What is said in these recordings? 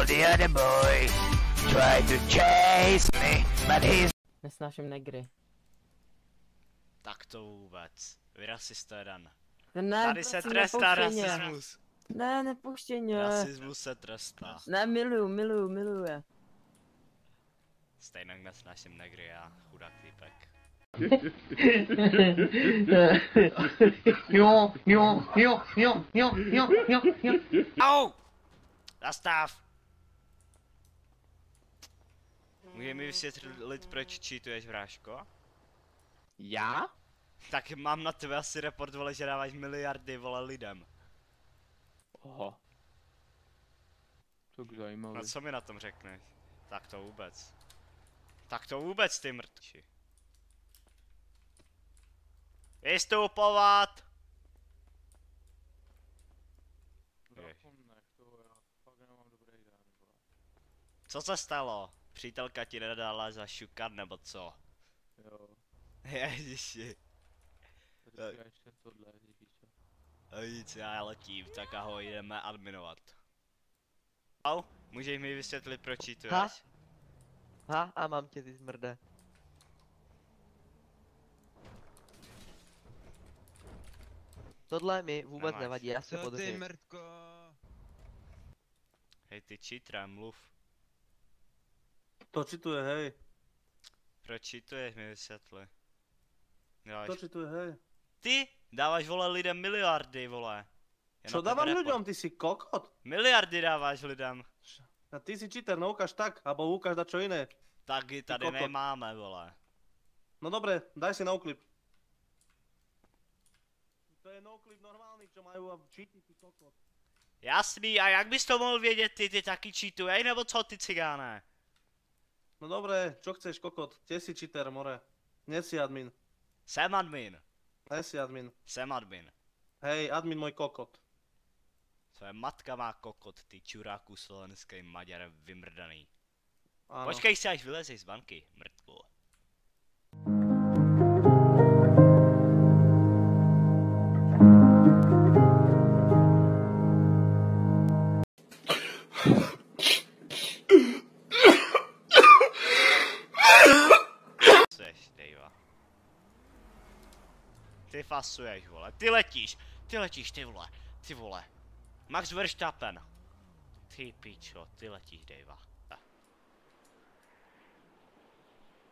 while the other boy tried to chase me, but he's... Nesnáším negry. Tak to vůbec. Vy rasista jeden. Ne, Tady se prosím, trestá nepouštěj mě. rasismus. Ne, nepuštěj mě. Rasismus se trestá. Ne, miluju je. Stejnak nesnáším negry, já chudák týpek. Au! Zastav! Může mi vysvětlit, proč cheatuješ, Vráško? Já? Tak mám na tebe asi report, vole, že dáváš miliardy, vole, lidem. Aha. Tak zajímavé. No co mi na tom řekneš? Tak to vůbec. Tak to vůbec, ty mrtči. Vystupovat! Co se stalo? Přítelka ti nedala zašukat nebo co? Jo. Ježiši. Říká ještě tohle, Ježíše. A nic, já letím, tak ahoj, jdeme adminovat. Au, můžeš mi vysvětlit, proč cheatuješ? Ha, a mám tě, ty zmrde. Tohle mi vůbec Nemáš. nevadí, já se Co ty podržím. mrtko? Hej ty cheatere, mluv. To čituje, hej. Proč cheatuješ, mi vysvětli. Dáváš... To čituje, hej. Ty dáváš, vole, lidem miliardy, vole. Je Čo na tebe dávam report. ľuďom, ty si kokot? Miliardy dáváš lidem. A ty si cheater, no ukáž tak, alebo ukáž na čo iné. Taky tady kokot. nemáme, vole. No dobre, daj si noclip. To je noclip normálny, čo majú a cheaty, ty kokot. Jasný, a jak bys to mohl vědět, ty taky cheatuješ, nebo co, ty cigáne? No dobre, čo chceš, kokot? Tie si cheater, more. Nie si admin. Jsem admin. Nie si admin. Jsem admin. Hej, admin môj kokot. Tvoje matka má kokot, ty čuráku slovenský Maďar vymrdaný. Áno. Počkej si, až vylezeš z banky, mrtku. Fasuješ, Dejva. Ty fasuješ, vole. Ty letíš, ty vole. Ty vole. Max Verstappen. Ty pičo, ty letíš, Dejva.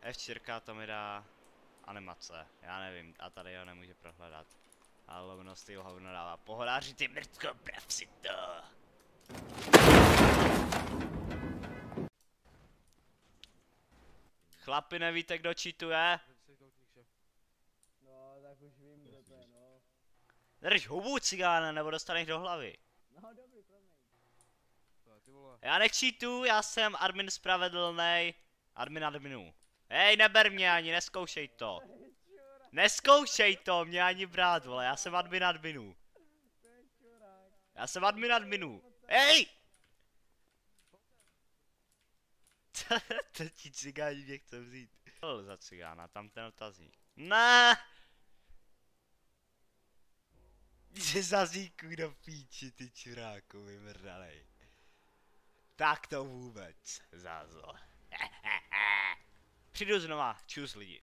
F4 to mi dá animace, já nevím, a tady ho nemůže prohledat. Ale lovnost ty hovno dává pohodáři, ty mrtko, prav si to. Chlapi, nevíte, kdo cheatuje? No, tak už vím, kdo to je, no. Drž hubu, cigáne, nebo dostaneš do hlavy. No, dobrý, promiň. Já nechčítu, já jsem admin spravedlnej. Admin adminů. Hej, neber mě ani, neskoušej to. Neskoušej to, mě ani brát, vole, já jsem admin adminů. Já jsem admin adminů. Hej! To ti cigáni mě chce vzít. Co za cigána, tam ten otazník. Ne! Že zazíku do píči, ty čuráku, vymrdanej. Tak to vůbec, Zázo. Přijdu znova, čus lidi.